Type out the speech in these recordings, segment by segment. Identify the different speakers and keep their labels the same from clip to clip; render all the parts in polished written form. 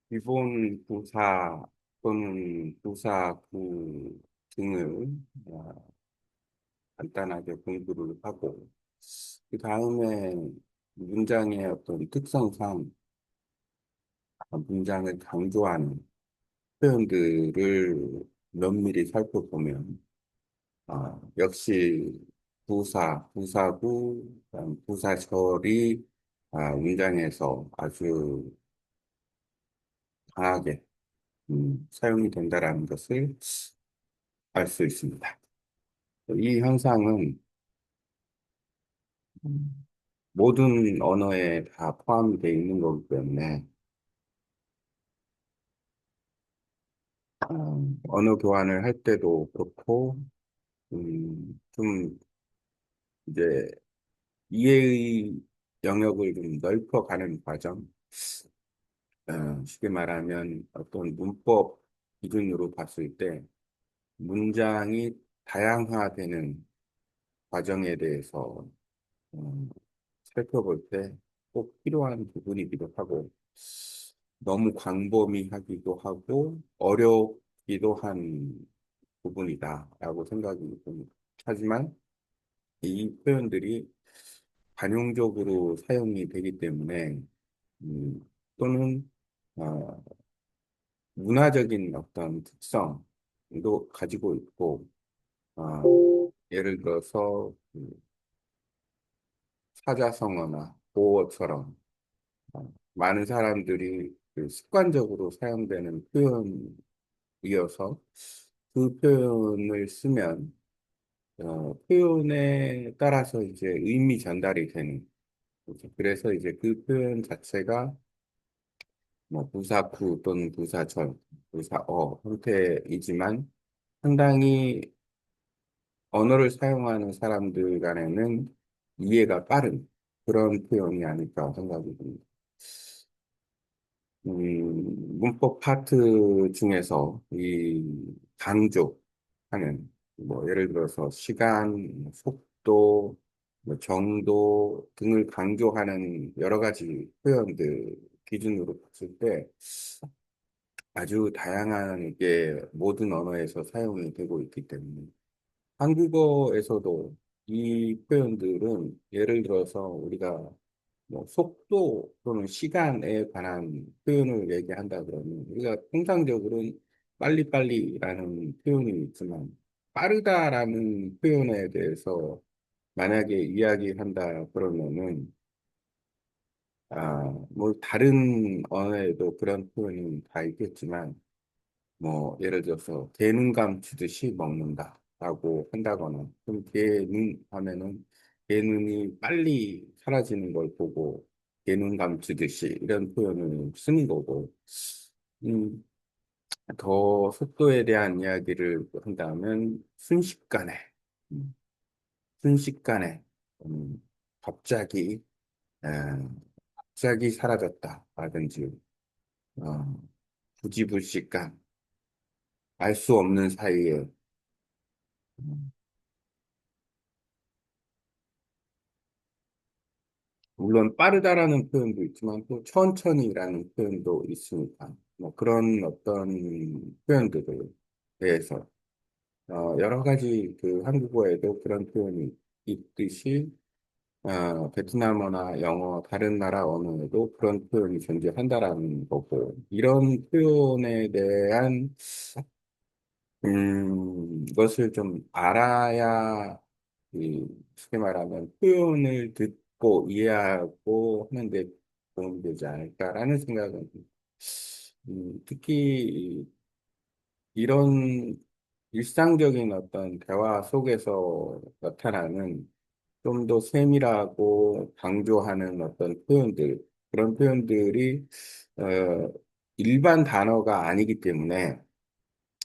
Speaker 1: 기본 부사 또는 부사구 등을 간단하게 공부를 하고, 그 다음에 문장의 어떤 특성상 문장을 강조하는 표현들을 면밀히 살펴보면, 역시 부사구, 그다음 부사절이 문장에서 아주 강하게 사용이 된다라는 것을 알 수 있습니다. 이 현상은 음, 모든 언어에 다 포함이 되어 있는 거기 때문에 언어 교환을 할 때도 그렇고 좀 이제 이해의 영역을 좀 넓혀가는 과정, 쉽게 말하면 어떤 문법 기준으로 봤을 때 문장이 다양화되는 과정에 대해서 어, 살펴볼 때 꼭 필요한 부분이기도 하고, 너무 광범위하기도 하고, 어렵기도 한 부분이다라고 생각이 듭니다. 하지만 이 표현들이 관용적으로 사용이 되기 때문에, 또는 어, 문화적인 어떤 특성도 가지고 있고, 예를 들어서 사자성어나 보어처럼 많은 사람들이 그 습관적으로 사용되는 표현이어서 그 표현을 쓰면 표현에 따라서 이제 의미 전달이 되는 거죠. 그래서 이제 그 표현 자체가 뭐 부사구 또는 부사절, 부사어 형태이지만 상당히 언어를 사용하는 사람들 간에는 이해가 빠른 그런 표현이 아닐까 생각이 듭니다. 문법 파트 중에서 이 강조하는, 뭐, 예를 들어서 시간, 속도, 뭐 정도 등을 강조하는 여러 가지 표현들 기준으로 봤을 때 아주 다양하게 모든 언어에서 사용이 되고 있기 때문에 한국어에서도 이 표현들은 예를 들어서 우리가 뭐 속도 또는 시간에 관한 표현을 얘기한다 그러면 우리가 통상적으로는 빨리빨리라는 표현이 있지만 빠르다라는 표현에 대해서 만약에 이야기한다 그러면은 뭐 다른 언어에도 그런 표현이 다 있겠지만 뭐 예를 들어서 개눈 감추듯이 먹는다라고 한다거나 그럼 개눈 하면은 개눈이 빨리 사라지는 걸 보고 개눈 감추듯이 이런 표현을 쓰는 거고 음, 더 속도에 대한 이야기를 한다면 순식간에 음, 순식간에 음, 갑자기 에, 갑자기 사라졌다라든지 어, 부지불식간 알 수 없는 사이에 음, 물론 빠르다라는 표현도 있지만 또 천천히라는 표현도 있으니까 뭐 그런 어떤 표현들에 대해서 여러 가지 그 한국어에도 그런 표현이 있듯이 베트남어나 영어 다른 나라 언어에도 그런 표현이 존재한다라는 거고 이런 표현에 대한 것을 좀 알아야 쉽게 말하면 표현을 듣고 이해하고 하는데 도움이 되지 않을까라는 생각은 특히 이런 일상적인 어떤 대화 속에서 나타나는 좀 더 세밀하고 강조하는 어떤 표현들, 그런 표현들이 어, 일반 단어가 아니기 때문에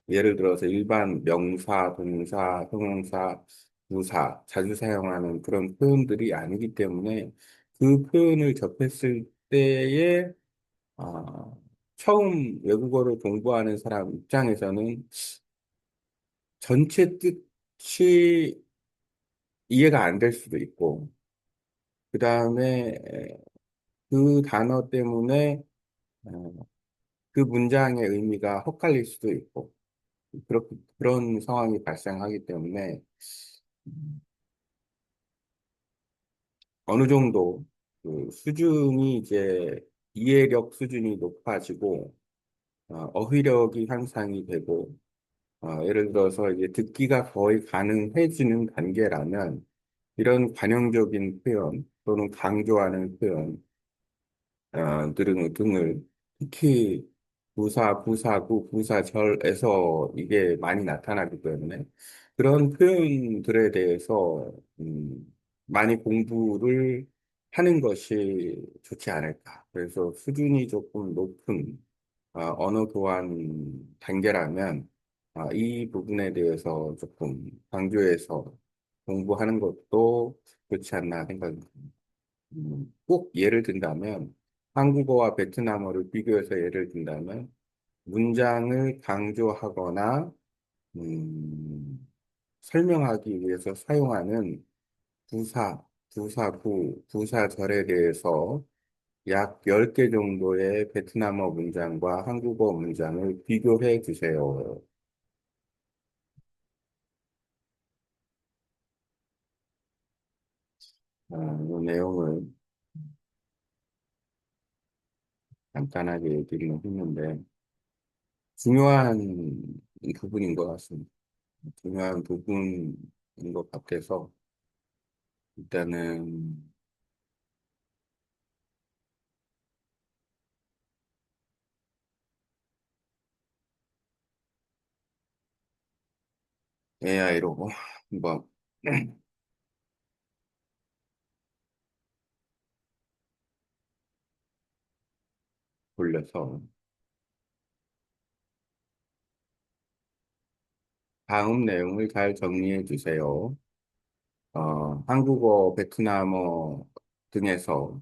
Speaker 1: 예를 들어서 일반 명사, 동사, 형용사, 부사 자주 사용하는 그런 표현들이 아니기 때문에 그 표현을 접했을 때에 아, 처음 외국어를 공부하는 사람 입장에서는 전체 뜻이 이해가 안 될 수도 있고 그 다음에 그 단어 때문에 그 문장의 의미가 헛갈릴 수도 있고, 그런 상황이 발생하기 때문에 어느 정도 그 수준이 이제 이해력 수준이 높아지고, 어휘력이 향상이 되고, 예를 들어서 이제 듣기가 거의 가능해지는 단계라면 이런 관용적인 표현 또는 강조하는 표현 등을 특히 부사구, 부사절에서 이게 많이 나타나기 때문에 그런 표현들에 대해서 많이 공부를 하는 것이 좋지 않을까. 그래서 수준이 조금 높은 언어 교환 단계라면 이 부분에 대해서 조금 강조해서 공부하는 것도 좋지 않나 생각합니다. 꼭 예를 든다면 한국어와 베트남어를 비교해서 예를 든다면 문장을 강조하거나 음, 설명하기 위해서 사용하는 부사, 부사구, 부사절에 대해서 약 10개 정도의 베트남어 문장과 한국어 문장을 비교해 주세요. 이 내용을 간단하게 얘기를 했는데 중요한 부분인 것 같습니다. 중요한 부분인 것 같아서 일단은 AI로 한번 돌려서 다음 내용을 잘 정리해 주세요. 한국어, 베트남어 등에서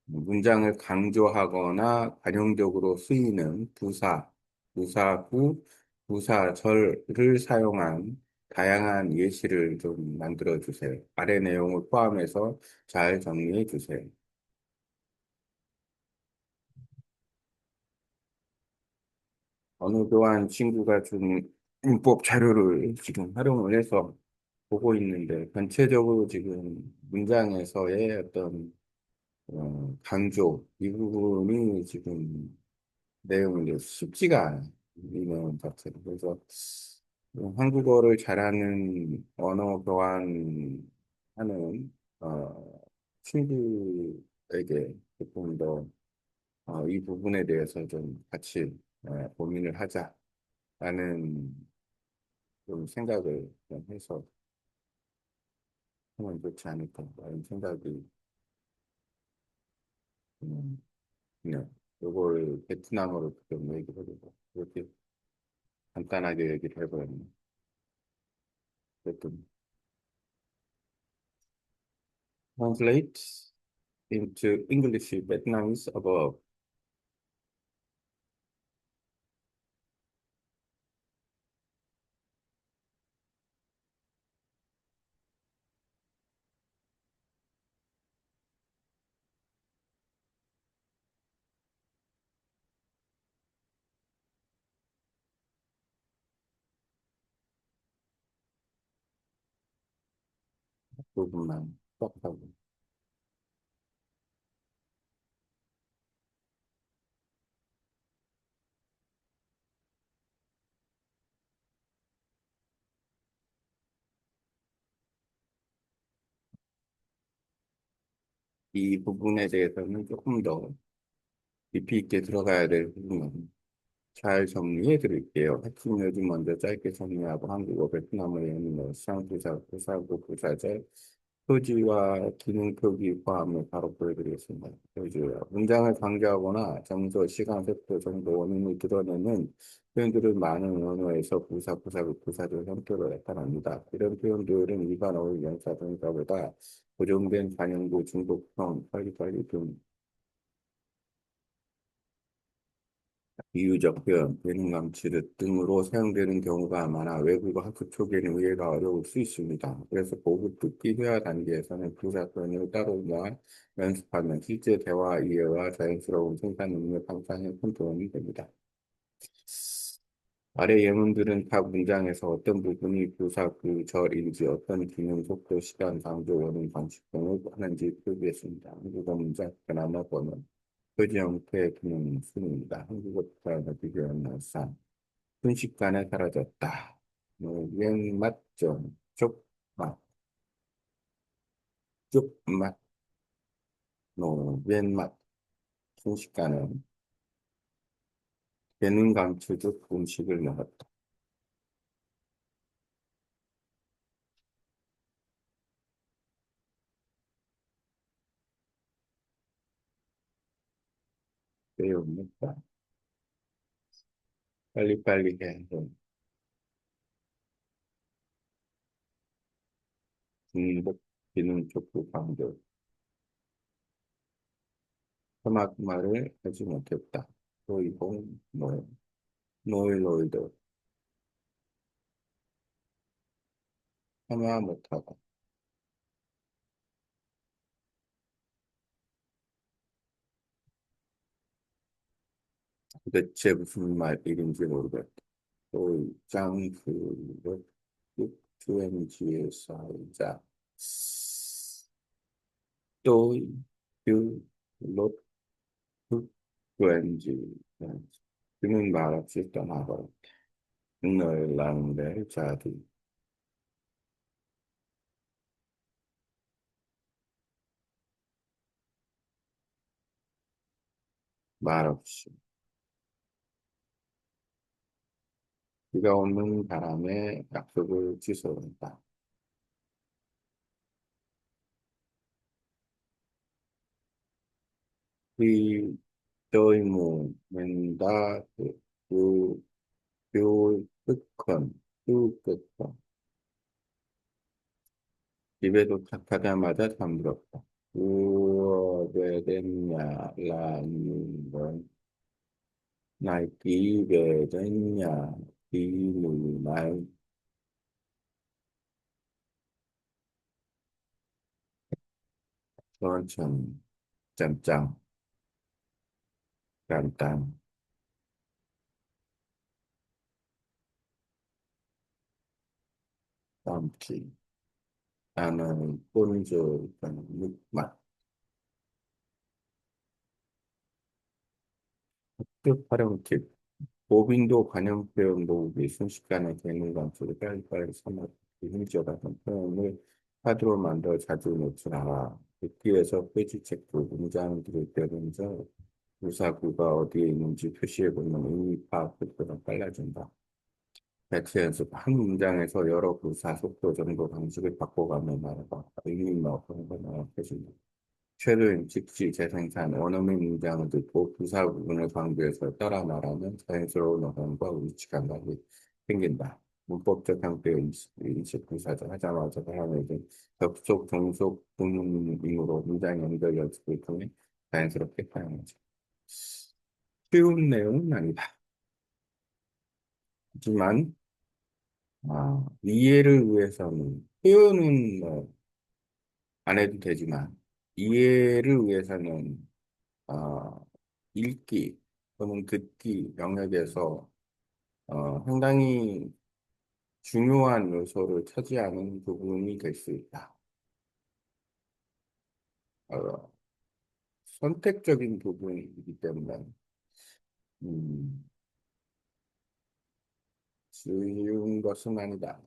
Speaker 1: 문장을 강조하거나 관용적으로 쓰이는 부사, 부사구, 부사절을 사용한 다양한 예시를 좀 만들어 주세요. 아래 내용을 포함해서 잘 정리해 주세요. 어느 교환 친구가 좀 문법 자료를 지금 활용을 해서 보고 있는데 전체적으로 지금 문장에서의 어떤 강조 이 부분이 지금 내용이 쉽지가 않아요. 이 내용 자체가. 그래서 한국어를 잘하는 언어 교환하는 친구에게 조금 더 이 부분에 대해서 좀 같이 고민을 하자라는 좀 생각을 좀 해서 하면 좋지 않을까라는 생각이 음, 네. 이걸 베트남어로 좀 얘기를 해보고 이렇게 간단하게 얘기를 해버렸네. 어쨌든 translate into English Vietnamese above. 부분만 딱 하고 이 부분에 대해서는 조금 더 깊이 있게 들어가야 될 부분은 잘 정리해 드릴게요. 핵심 요즘 먼저 짧게 정리하고 한국어, 베트남어의 의미는 시장부사, 부사구, 부사절, 표지와 기능 표기 포함을 바로 보여드리겠습니다. 표지와 문장을 강조하거나 정서, 시간, 색도, 정도, 원인을 드러내는 표현들은 많은 언어에서 부사, 부사구, 부사절 형태로 나타납니다. 이런 표현들은 일반 어휘 연사 동사보다 고정된 관용구, 중독형, 빨리빨리 등 비유적 표현, 예능 감치 등으로 사용되는 경우가 많아 외국어 학습 초기에는 이해가 어려울 수 있습니다. 그래서 고급 듣기 회화 단계에서는 부사 표현을 따로 연습하면 실제 대화 이해와 자연스러운 생산 능력 향상에 큰 도움이 됩니다. 아래 예문들은 각 문장에서 어떤 부분이 부사, 구, 절인지, 어떤 기능, 속도, 시간, 강조, 원인, 방식 등을 하는지 표기했습니다. 한국어 문장 그나마 번은 표지 형태의 기능 순입니다. 한국어 표현을 비교하면 산, 순식간에 사라졌다. 유행 맛점, 쪽맛, 쪽맛, 노웬맛, 순식간에 개능 감추듯 음식을 먹었다. 배웁니다. 빨리빨리 해. 중복, 기능, 족구, 강조. 사막말을 하지 못했다. 로이공, 노일로이드, 하마 못하다. 도대체 무슨 말인지 모르겠다. 또이, 짱, 투엔지의 사이자, 또이, 유, 롯, 투엔지. 그는 말없이 떠나버렸다. 너의 랑벨 자디, 말없이. 비가 오는 바람에 약속을 취소한다. 그 저희모 맨다 그 뾰끝건 뾰끝건 집에 도착하자마자 잠들었다. 무엇에 됐냐라는 건 날기게 됐냐 비누날 천천 짬짱 깜깜 땀기 나는 꼰조 묵맛 흑 활용 팁 모빈도 관용 표현 모으기 순식간에 되는 감소를 빨리빨리 써먹기 힘줘 같은 표현을 카드로 만들어 자주 노출하라. 듣기에서 페이지 체크, 문장 들을 때 먼저 부사구가 어디에 있는지 표시해보면 의미 파악 속도가 빨라진다. 대체 연습 한 문장에서 여러 부사, 속도, 정도, 방식을 바꿔가며 말해봐. 의미나 어떤 걸 말해준다. 최근 즉시 재생산 원어민 문장을 듣고 부사 부분을 강조해서 따라 말하면 자연스러운 어감과 위치 감각이 생긴다. 문법적 형태의 인식 부사절 하자마자 사람에게 접속, 종속, 부문으로 문장 연결 연습을 통해 자연스럽게 사용하죠. 쉬운 내용은 아니다. 하지만 이해를 위해서는 표현은 안 해도 되지만 이해를 위해서는 아, 읽기 또는 듣기 영역에서 상당히 중요한 요소를 차지하는 부분이 될 수 있다. 어, 선택적인 부분이기 때문에 음, 쉬운 것은 아니다.